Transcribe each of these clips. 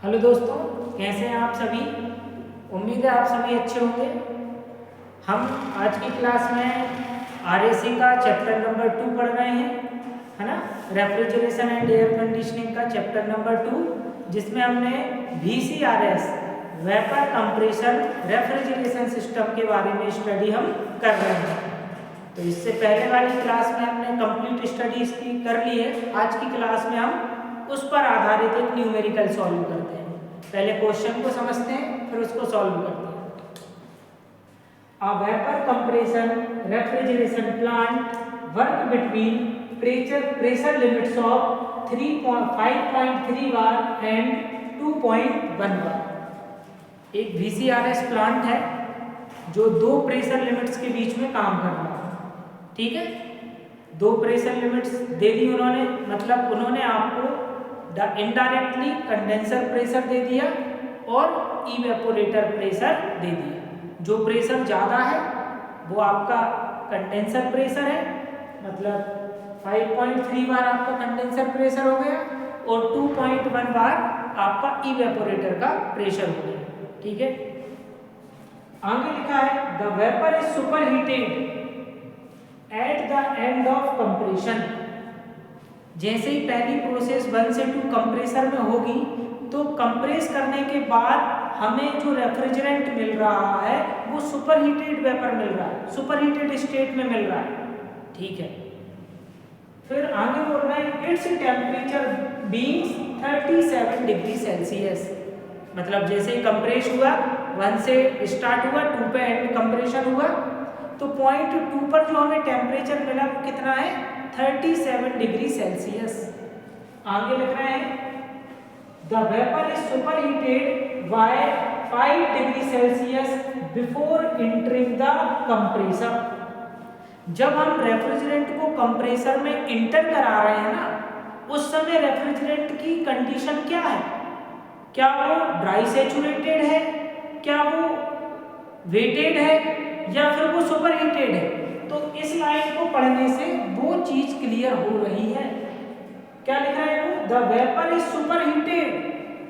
Hello दोस्तों, कैसे हैं आप सभी। उम्मीद है आप सभी अच्छे होंगे। हम आज की क्लास में आरएसी का चैप्टर नंबर 2 पढ़ रहे हैं, है ना। रेफ्रिजरेशन एंड एयर कंडीशनिंग का चैप्टर नंबर 2, जिसमें हमने VCRS vapour compression refrigeration system के बारे में स्टडी हम कर रहे हैं। तो इससे पहले वाली क्लास में हमने कंप्लीट स्टडी इसकी कर ली है। आज की क्लास में हम उस पर आधारित एक न्यूमेरिकल सॉल्व करते हैं। पहले क्वेश्चन को समझते हैं, फिर उसको सॉल्व करते हैं। A vapor compression refrigeration plant work between pressure limits of 5.3 bar and 2.1 bar। एक VCRS प्लांट है जो दो प्रेशर लिमिट्स के बीच में काम कर रहा है। ठीक है, दो प्रेशर लिमिट्स दे दी उन्होंने, मतलब उन्होंने आपको इनडायरेक्टली कंडेंसर प्रेशर दे दिया और इवेपोरेटर प्रेशर दे दिया। जो प्रेशर ज़्यादा है वो आपका कंडेंसर प्रेशर है, मतलब 5.3 बार आपका कंडेंसर प्रेशर हो गया और 2.1 बार आपका इवेपोरेटर का प्रेशर हो गया। ठीक है, आगे लिखा है the vapour is super heated at the end of compression. जैसे ही पहली प्रोसेस 1 से 2 कंप्रेसर में होगी तो कंप्रेस करने के बाद हमें जो रेफ्रिजरेंट मिल रहा है वो सुपर हीटेड वेपर मिल रहा है, सुपर हीटेड स्टेट में मिल रहा है। ठीक है, फिर आगे बोल रहा है its temperature being 37 degree Celsius. मतलब जैसे ही कंप्रेस हुआ 1 से स्टार्ट हुआ, 2 पे एंड कंप्रेशन हुआ, तो पॉइंट 2 पर जो हमें टेम्परेचर मिला वो कितना है, 37 डिग्री सेल्सियस। आगे लिख रहे हैं the vapour is super heated bye 5 degree Celsius before entering the compressor. जब हम रेफ्रिजरेंट को कंप्रेसर में इंटर करा रहे हैं ना, उस समय रेफ्रिजरेंट की कंडीशन क्या है, क्या वो ड्राई सैचुरेटेड है, क्या वो वेटेड है, या फिर वो सुपर हीटेड है। तो इस लाइन को पढ़ने से वो चीज क्लियर हो रही है। क्या लिखा है वो, the vapour is super heated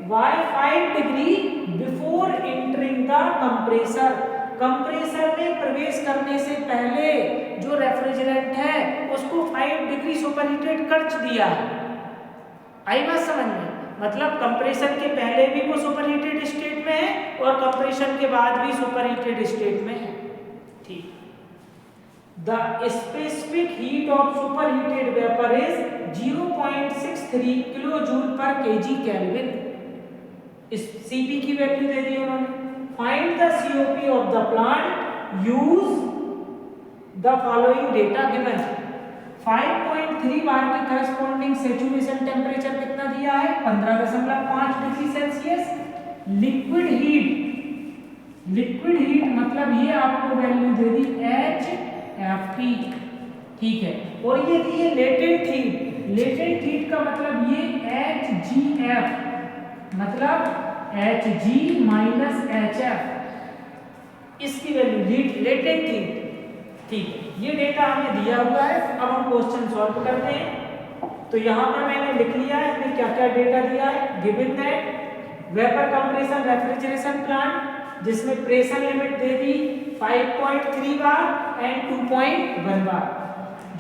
bye 5 degree before entering the compressor. Compressor में प्रवेश करने से पहले जो रेफ्रिजरेंट है उसको 5 डिग्री सुपर हीटेड कर दिया है। आई बात समझ में, मतलब कंप्रेशन के पहले भी वो सुपर हीटेड स्टेट में है और कंप्रेशन के बाद भी सुपर हीटेड स्टेट में है। ठीक, the specific heat of super heated vapour is 0.63 kilo joule per KG kelvin. इस सीपी की वैल्यू दे दी उन्होंने। Find the COP of the plant, use the following data given. 5.3 बार के करस्पॉन्डिंग सैचुरेशन टेम्परेचर कितना दिया है, 15.5 डिग्री सेल्सियस। लिक्विड हीट मतलब ये आपको वैल्यू दे दी HFP। ठीक है, और ये दी है लेटेंट हीट का मतलब ये HGF, मतलब Hg माइनस HF, इसकी वैल्यू लेटेंट हीट। ठीक है, ये डेटा हमें दिया हुआ है। अब हम क्वेश्चन सॉल्व करते हैं। तो यहाँ पर मैंने लिख लिया है हमें क्या क्या डेटा दिया है। Given that vapour compression refrigeration plant जिसमें प्रेशर लिमिट दे दी 5.3 बार एंड 2.1 बार।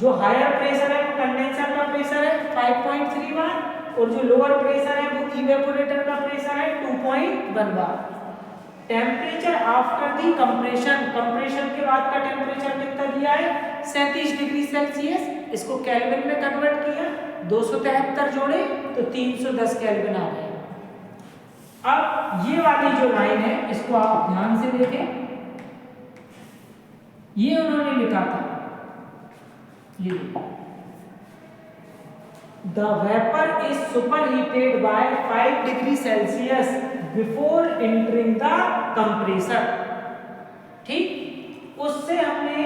जो हायर प्रेशर है वो कंडेंसर का प्रेशर है 5.3 बार, और जो लोअर प्रेशर है वो इवेपोरेटर का प्रेशर है 2.1 बार। टेम्परेचर आफ्टर दी कंप्रेशन के बाद का टेम्परेचर कितना दिया है, 37 डिग्री सेल्सियस। इसको केल्विन में कन्वर्ट किया, 273 जोड़े तो 310 केल्विन आ गए। अब ये वाली जो लाइन है इसको आप ध्यान से देखें। ये उन्होंने लिखा था, ये the vapour is super heated bye 5 degree Celsius before entering the compressor. ठीक, उससे हमने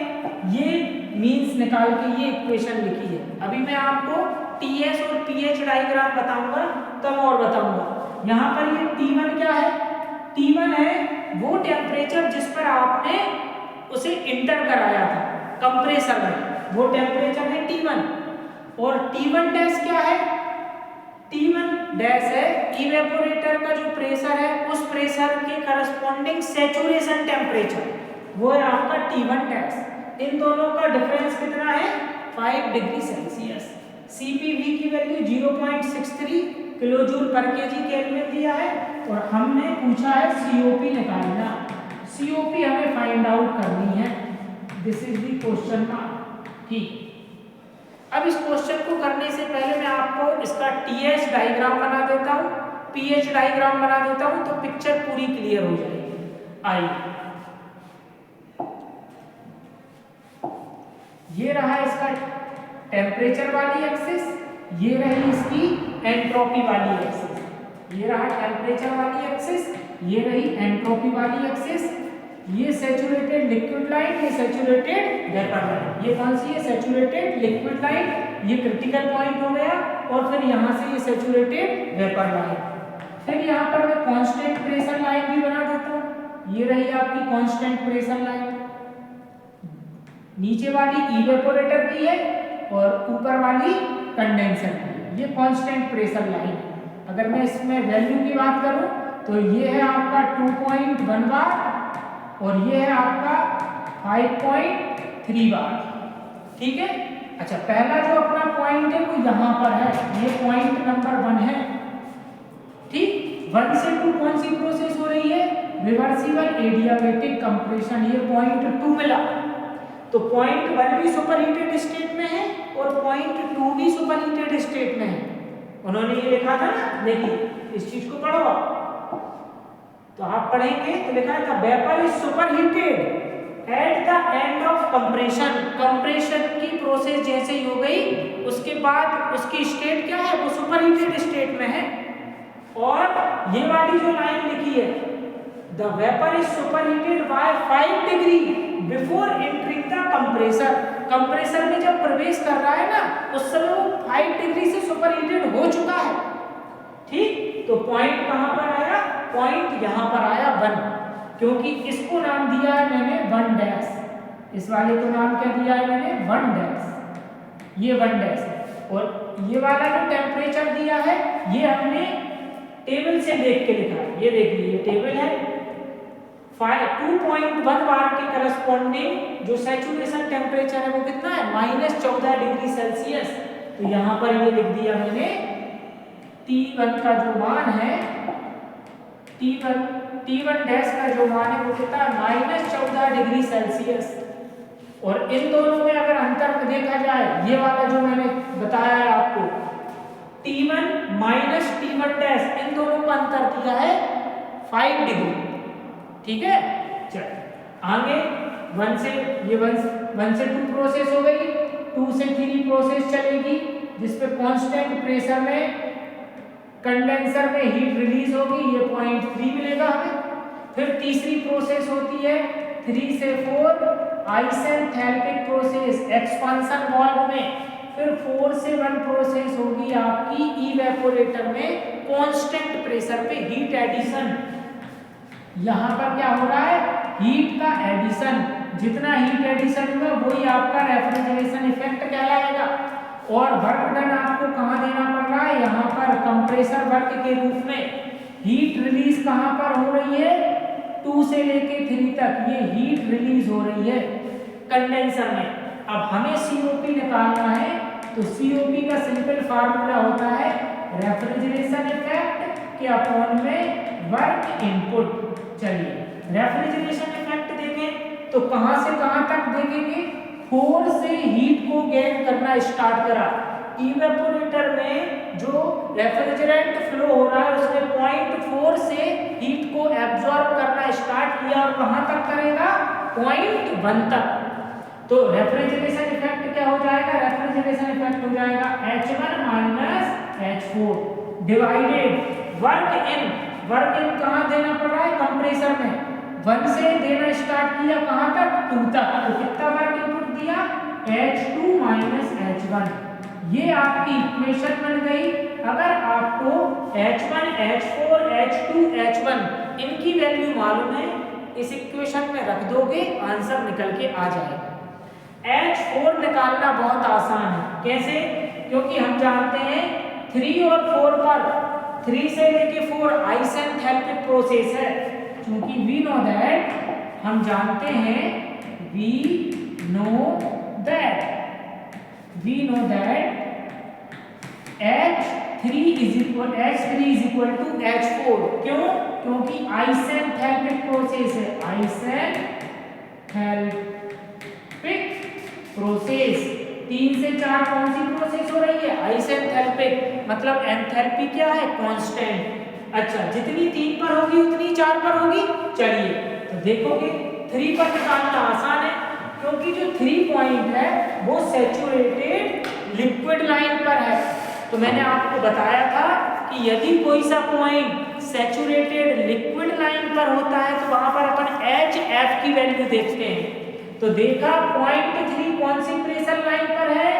ये मीन्स निकाल के ये इक्वेशन लिखी है। अभी मैं आपको TS और pH डायग्राम बताऊंगा तब और बताऊंगा। यहाँ पर ये T1 क्या है, T1 है वो टेम्परेचर जिस पर आपने उसे इंटर कराया था कंप्रेसर में, वो टेम्परेचर है T1। और T1 डैश क्या है, T1 डैश है इवेपोरेटर का जो प्रेशर है उस प्रेशर के करस्पॉन्डिंग सैचुरेशन टेम्परेचर वो है आपका T1 डैश। इन दोनों का डिफरेंस कितना है 5 डिग्री सेल्सियस। CPV की value 0.63 kilo joule per KG kelvin दिया है और हमने पूछा है COP निकालना। COP हमें फाइंड आउट करनी है। This is the question mark. ठीक, अब इस क्वेश्चन को करने से पहले मैं आपको इसका TH डायग्राम बना देता हूँ, PH डायग्राम बना देता हूँ तो पिक्चर पूरी क्लियर हो जाएगी। आइए, ये रहा इसका टेम्परेचर वाली एक्सिस, ये रही इसकी एंट्रोपी वाली एक्सिस। ये रहा टेम्परेचर वाली एक्सिस, ये रही एंट्रोपी वाली एक्सिस। ये सैचुरेटेड लिक्विड लाइन, ये सैचुरेटेड वेपर लाइन। ये कौन सी है सैचुरेटेड लिक्विड लाइन, ये क्रिटिकल पॉइंट हो गया। और फिर यहाँ से ये सैचुरेटेड वेपर लाइन। फिर यहाँ पर मैं कांस्टेंट प्रेशर लाइन भी बना देता हूँ। ये रही आपकी कांस्टेंट प्रेशर लाइन, नीचे वाली इवेपोरेटर की है और ऊपर वाली कंडेंसर की। ये कांस्टेंट प्रेशर लाइन। अगर मैं इसमें वैल्यू की बात करूं तो ये है आपका 2.1 बार और ये है आपका 5.3 बार। ठीक है, अच्छा पहला जो अपना पॉइंट है वो यहाँ पर है, ये पॉइंट नंबर 1 है। ठीक, 1 से 2 कौन सी प्रोसेस हो रही है, रिवर्सिबल एडियाबैटिक कंप्रेशन। ये पॉइंट 2 मिला तो पॉइंट 1 भी सुपरहीटेड स्टेट में है और पॉइंट 2 भी सुपरहीटेड स्टेट में है। उन्होंने ये लिखा था ना, देखिए इस चीज को पढ़ो तो आप पढ़ेंगे तो लिखा था vapour is superheated at the end of compression. Compression की प्रोसेस जैसे ही हो गई उसके बाद उसकी स्टेट क्या है, वो सुपरहीटेड स्टेट में है। और ये वाली जो लाइन लिखी है, the vapour is superheated by 5 degree before entering the compressor. Compressor में जब प्रवेश कर रहा है ना उस समय वो 5 डिग्री से सुपरहीटेड हो चुका है। ठीक, तो पॉइंट कहां पर आया, पॉइंट यहां पर आया 1, क्योंकि इसको नाम दिया है मैंने 1 डैश। इस वाले को नाम क्या दिया है मैंने 1 डैश। ये 1 डैश है और ये वाला जो टेम्परेचर दिया है ये हमने टेबल से देख के लिखा है। ये देखिए ये टेबल है। 2.1 बार के करस्पॉन्डिंग जो सैचुरेशन टेम्परेचर है वो कितना है -14 डिग्री सेल्सियस। तो यहाँ पर ये लिख दिया मैंने T1 का जो मान है, T1 डैश का जो मान है वो कितना है -14 डिग्री सेल्सियस। और इन दोनों में अगर अंतर देखा जाए, ये वाला जो मैंने बताया है आपको T1 माइनस T1 डैश, इन दोनों का अंतर दिया है 5 डिग्री। ठीक है, चल आगे 1 से 2 प्रोसेस हो गई, 2 से 3 प्रोसेस चलेगी जिसपे कांस्टेंट प्रेशर में कंडेंसर में हीट रिलीज होगी, ये 0.3 मिलेगा हमें। फिर तीसरी प्रोसेस होती है 3 से 4 आइसेंथैल्पिक प्रोसेस एक्सपांशन वाल्व में। फिर 4 से 1 प्रोसेस होगी आपकी इवेपोरेटर में कांस्टेंट प्रेशर पे हीट एडिशन। यहाँ पर क्या हो रहा है, हीट का एडिशन। जितना हीट एडिशन होगा वही आपका रेफ्रिजरेशन इफेक्ट कहलाएगा। और वर्क डन आपको कहाँ देना पड़ रहा है, यहाँ पर कंप्रेसर वर्क के रूप में। हीट रिलीज कहाँ पर हो रही है, 2 से लेके 3 तक ये हीट रिलीज हो रही है कंडेंसर में। अब हमें COP निकालना है तो COP का सिंपल फार्मूला होता है रेफ्रिजरेशन इफेक्ट के अपॉन में वर्क इनपुट। चलिए रेफ्रिजरेशन इफेक्ट देखें तो कहां से कहां तक देखेंगे, 4 से हीट को गेन करना स्टार्ट करा। इवेपोरेटर में जो रेफ्रिजरेंट फ्लो हो रहा है उसने 0.4 से हीट को एब्जॉर्ब करना स्टार्ट किया और कहां तक करेगा 0.1 तक। तो रेफ्रिजरेशन इफेक्ट क्या हो जाएगा, रेफ्रिजरेशन इफेक्ट हो जाएगा H1 minus H4 divided work in. Work in कहाँ देना पड़ रहा है, कंप्रेसर में। 1 से देना स्टार्ट किया कहाँ तक, 2 तक। तो कितना वर्क इनपुट दिया, H2 माइनस H1। ये आपकी इक्वेशन बन गई। अगर आपको H1 H4 H2 H1 इनकी वैल्यू मालूम है, इस इक्वेशन में रख दोगे आंसर निकल के आ जाएगा। H4 निकालना बहुत आसान है। कैसे, क्योंकि हम जानते हैं 3 और 4 पर 3 से लेके 4 आइसेंथैल्पिक आइसेंथैल्पिक प्रोसेस है, क्योंकि वी नो दैट, हम जानते हैं, we know that H3 is equal to H4। क्यों? क्योंकि आइसेंथैल्पिक प्रोसेस है, आइसेंथैल्पिक प्रोसेस। 3 से 4 कौन सी प्रोसेस हो रही है? आइसेंथैल्पिक, मतलब एंथैल्पी क्या है? कांस्टेंट। अच्छा, जितनी 3 पर होगी उतनी 4 पर होगी। चलिए तो देखोगे 3 पर निकालना आसान है, क्योंकि जो 3 पॉइंट है वो सैचुरेटेड लिक्विड लाइन पर है। तो मैंने आपको बताया था कि यदि कोई सा पॉइंट सैचुरेटेड लिक्विड लाइन पर होता है तो वहां पर अपन HF की वैल्यू देखते हैं। तो देखा पॉइंट 3 कौन सी प्रेशर लाइन पर है?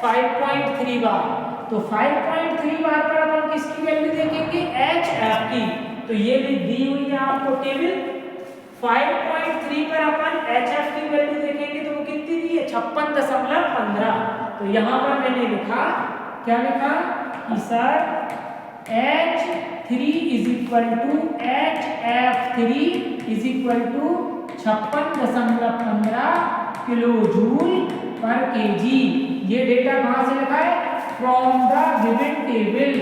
5.3 बार। तो 5.3 बार पर अपन किसकी वैल्यू देखेंगे? HF की। तो ये भी दी हुई है आपको टेबल। 5.3 पर अपन HF की वैल्यू देखेंगे तो वो कितनी दी है? 56.15। तो यहाँ पर मैंने लिखा, क्या लिखा कि sir H3 is equal to HF3 is equal to 56.15 kilo joule per KG. ये डेटा कहाँ से लिखा है? From the given table.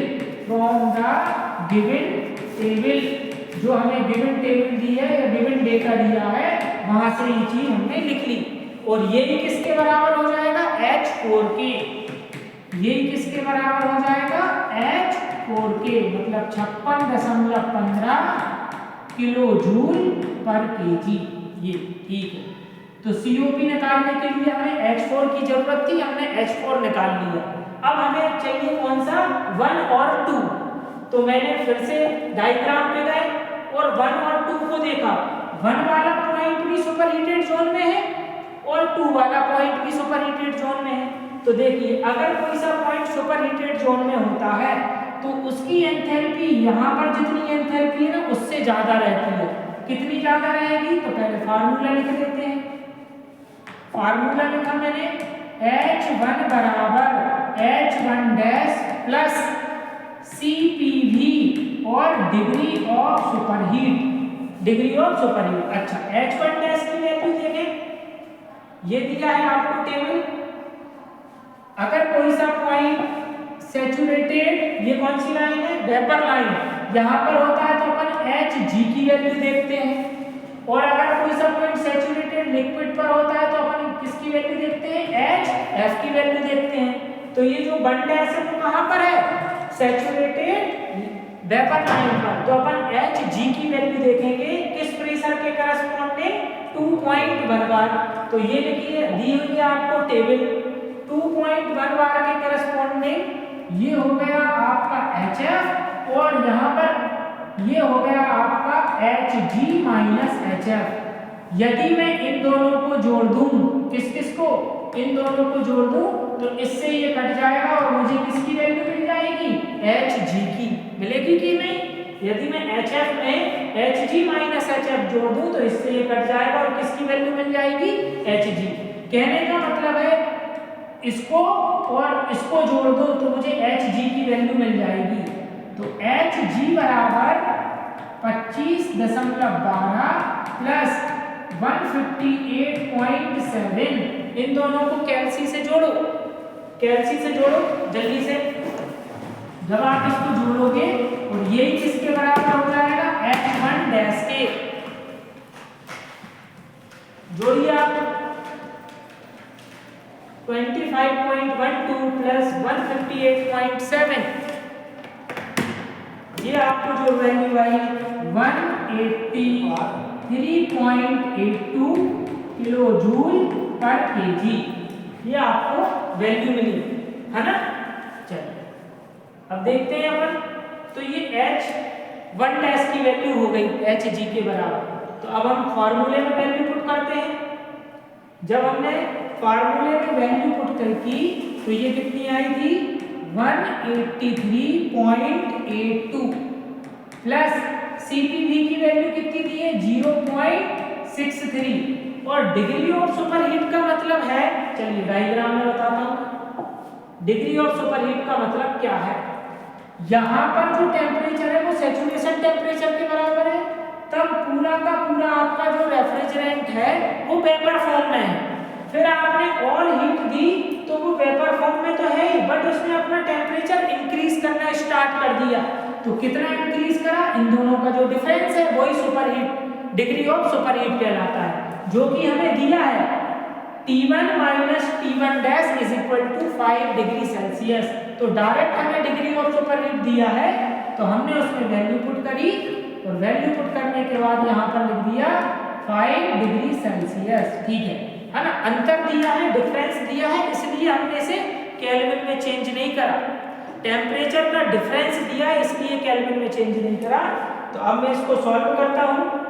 जो हमें गिवन टेबल दी है या गिवन डेटा दिया है वहां से ये चीज हमने लिख ली। और ये किसके बराबर हो जाएगा? H4 के। ये किसके बराबर हो जाएगा? H4 के, मतलब 56.15 किलो जूल पर केजी। ये ठीक है। तो COP निकालने के लिए हमें H4 की जरूरत थी, हमने H4 निकाल लिया। अब हमें चाहिए कौन सा? 1 और 2। तो मैंने फिर से डायग्राम पे गए और 1 और 2 को देखा। 1 वाला पॉइंट भी सुपरहीटेड जोन में है और 2 वाला पॉइंट भी सुपरहीटेड जोन में है। तो देखिए, अगर कोई सा पॉइंट सुपरहीटेड जोन में होता है तो उसकी एंथैल्पी यहाँ पर जितनी एंथैल्पी है ना उससे ज्यादा रहती है। कितनी ज्यादा रहेगी? तो पहले फार्मूला लिख देते हैं। फार्मूला लिखा मैंने, H1 बराबर H1 डैश प्लस CPV और डिग्री ऑफ सुपरहीट। अच्छा, H1 डैश की वैल्यू देखें, ये दिया है आपको टेबल। अगर कोई सा पॉइंट सैचुरेटेड, ये कौन सी लाइन है? वेपर लाइन, यहां पर होता है तो अपन Hg की वैल्यू देखते हैं। और अगर कोई सा पॉइंट सैचुरेटेड लिक्विड पर होता है तो अपन किसकी वैल्यू देखते हैं? HF की वैल्यू देखते हैं। तो ये जो 1 डैश है वो कहां पर है? सैचुरेटेड वेपर लाइन पर। तो अपन Hg की वैल्यू देखेंगे किस प्रेशर के करस्पॉन्डिंग? 2.1 बार। तो ये लिखिए, दी हुई है आपको टेबल। 2.1 बार के करस्पॉन्डिंग ये हो गया आपका HF, और यहाँ पर ये हो गया आपका Hg माइनस HF। यदि मैं इन दोनों को जोड़ दूं, किस को? इन दोनों को जोड़ दूं तो इससे ये कट जाएगा और मुझे किसकी वैल्यू मिल जाएगी? Hg की। मिलेगी कि नहीं? यदि मैं HF में Hg माइनस HF जोड़ दूं तो इससे ये कट जाएगा और किसकी वैल्यू मिल जाएगी? Hg। कहने का मतलब है इसको और इसको जोड़ दो तो मुझे Hg की वैल्यू मिल जाएगी। तो Hg बराबर 25.12 प्लस 158.7। इन दोनों को कैल्सी से जोड़ो, जल्दी से। जब आप इसको जोड़ोगे और ये किसके बराबर हो जाएगा? H1 डैश के। जोड़िए आप, 25.12 प्लस 158.7, ये आपको जो वैल्यू आई 183.82 किलो जूल पर केजी, ये आपको वैल्यू मिली है ना। चलिए अब देखते हैं अपन। तो ये H1 डैश की वैल्यू हो गई Hg के बराबर। तो अब हम फॉर्मूले में वैल्यू पुट करते हैं। जब हमने फॉर्मूले में वैल्यू पुट कर की तो ये कितनी आई थी? 183.82 प्लस CPV की वैल्यू कितनी दी है? 0.63। और डिग्री ऑफ सुपरहीट का मतलब है, चलिए डायग्राम में बताता हूं। डिग्री ऑफ सुपरहीट का मतलब क्या है? यहां पर जो टेम्परेचर है वो सैचुरेशन टेम्परेचर के बराबर पूरा का पूरा आपका जो रेफ्रिजरेंट है वो वेपर फॉर्म में है, फिर आपने ऑल हीट दी तो वो वेपर फॉर्म में तो है ही, बट उसने अपना टेम्परेचर इंक्रीज करना स्टार्ट कर दिया। तो कितना इंक्रीज करा, इन दोनों का जो डिफरेंस है वही सुपरहीट, डिग्री ऑफ सुपरहीट कहलाता है, जो कि हमें दिया है T1 minus T1 dash is equal to 5 degree Celsius. तो डायरेक्ट हमें डिग्री ऑफ सुपरहीट दिया है, तो हमने उसमें वैल्यू पुट करी, और वैल्यू पुट करने के बाद यहाँ पर लिख दिया 5 डिग्री सेल्सियस। ठीक है ना, अंतर दिया है, डिफरेंस दिया है, इसलिए हमने इसे केल्विन में चेंज नहीं करा। टेम्परेचर का डिफरेंस दिया है इसलिए केल्विन में चेंज नहीं करा। तो अब मैं इसको सॉल्व करता हूँ।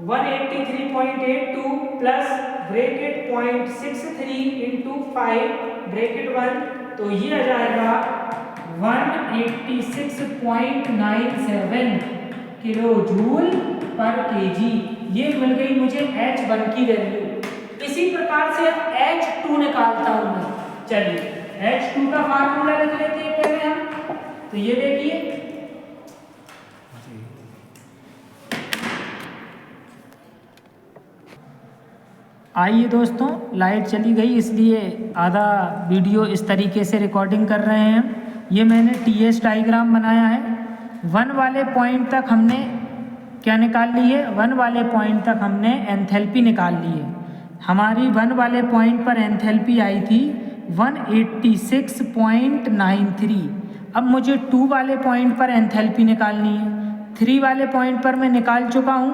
183.82 प्लस ब्रैकेट 0.63 इंटू 5 ब्रैकेट 1, तो ये आ जाएगा 186.97 किलो जूल पर केजी। ये मिल गई मुझे H1 की वैल्यू। इसी प्रकार से H2 निकालता हूं मैं। चलिए H2 का फार्मूला लिख लेते हैं पहले हम। तो ये देखिए, आइए दोस्तों, लाइट चली गई इसलिए आधा वीडियो इस तरीके से रिकॉर्डिंग कर रहे हैं। ये मैंने TS डायग्राम बनाया है। 1 वाले पॉइंट तक हमने क्या निकाल ली है, 1 वाले पॉइंट तक हमने एंथैल्पी निकाल ली है। हमारी 1 वाले पॉइंट पर एंथैल्पी आई थी 186.93। अब मुझे 2 वाले पॉइंट पर एंथैल्पी निकालनी है। 3 वाले पॉइंट पर मैं निकाल चुका हूँ।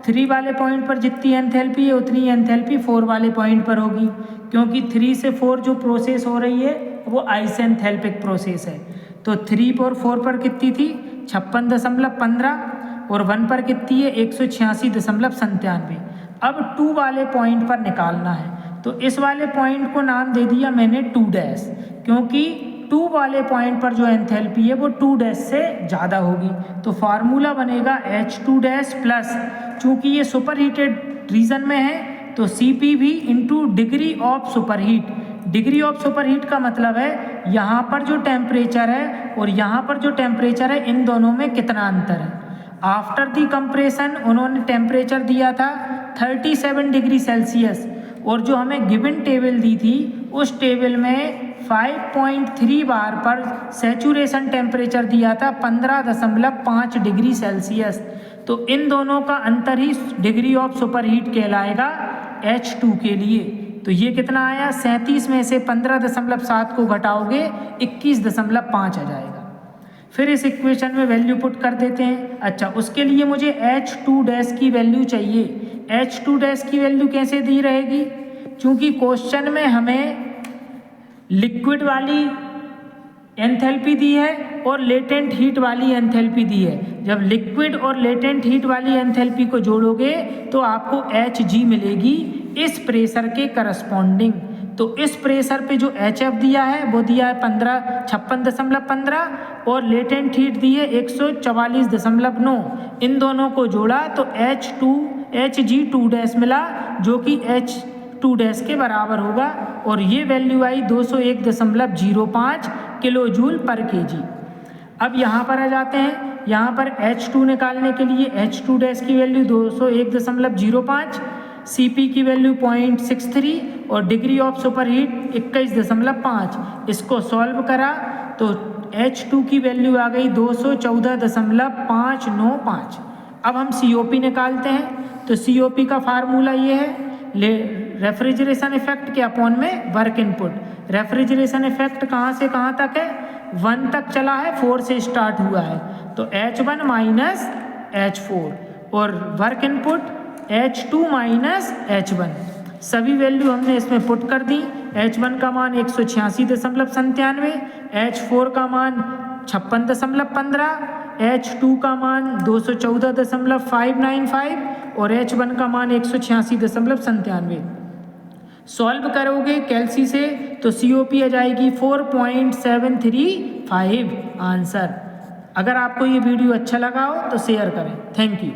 3 वाले पॉइंट पर जितनी एंथैल्पी है उतनी एंथैल्पी 4 वाले पॉइंट पर होगी, क्योंकि 3 से 4 जो प्रोसेस हो रही है वो आइसेंथैल्पिक प्रोसेस है। तो 3 और 4 पर कितनी थी, 56.15, और 1 पर कितनी है, 186.97। अब 2 वाले पॉइंट पर निकालना है, तो इस वाले पॉइंट को नाम दे दिया मैंने 2 डैश, क्योंकि 2 वाले पॉइंट पर जो एंथैल्पी है वो 2 डैश से ज़्यादा होगी। तो फार्मूला बनेगा H2 डैश प्लस, चूँकि ये सुपर हीटेड रीजन में है तो CP भी into degree of superheat. Degree of superheat का मतलब है यहाँ पर जो टेम्परेचर है और यहाँ पर जो टेम्परेचर है, इन दोनों में कितना अंतर है। आफ्टर दी कंप्रेशन उन्होंने टेम्परेचर दिया था 37 डिग्री सेल्सियस, और जो हमें गिवन टेबल दी थी उस टेबल में 5.3 बार पर सैचुरेशन टेम्परेचर दिया था 15.5 डिग्री सेल्सियस। तो इन दोनों का अंतर ही डिग्री ऑफ सुपरहीट कहलाएगा H2 के लिए। तो ये कितना आया, 37 में से 15.7 को घटाओगे 21.5 आ जाएगा। फिर इस इक्वेशन में वैल्यू पुट कर देते हैं। अच्छा, उसके लिए मुझे H2 डैश की वैल्यू चाहिए। H2 डैश की वैल्यू कैसे दी रहेगी, क्योंकि क्वेश्चन में हमें लिक्विड वाली एंथैल्पी दी है और लेटेंट हीट वाली एंथैल्पी दी है। जब लिक्विड और लेटेंट हीट वाली एंथैल्पी को जोड़ोगे तो आपको Hg मिलेगी इस प्रेशर के करस्पॉन्डिंग। तो इस प्रेशर पे जो HF दिया है वो दिया है 56.15 और लेटेंट हीट दी है 144.9। इन दोनों को जोड़ा तो Hg2 डैश मिला, जो कि H2 डैश के बराबर होगा, और ये वैल्यू आई 201.05 किलो जूल पर केजी। अब यहाँ पर आ जाते हैं। यहाँ पर H2 निकालने के लिए H2 डैश की वैल्यू 201.05, CP की वैल्यू 0.63 और डिग्री ऑफ सुपरहीट 21.5। इसको सॉल्व करा तो H2 की वैल्यू आ गई 214.595। अब हम COP निकालते हैं। तो COP का फार्मूला ये है, रेफ्रिजरेशन इफेक्ट के अपॉन में वर्क इनपुट। रेफ्रिजरेशन इफेक्ट कहाँ से कहाँ तक है, 1 तक चला है, 4 से स्टार्ट हुआ है, तो H1 माइनस H4, और work input H2 minus H1। सभी वैल्यू हमने इसमें पुट कर दी। H1 का मान 186.97, H4 का मान 56.15, H2 का मान 214.595 और H1 का मान 186.97। सॉल्व करोगे कैल्सी से तो COP आ जाएगी 4.735 आंसर। अगर आपको ये वीडियो अच्छा लगा हो तो शेयर करें। Thank you.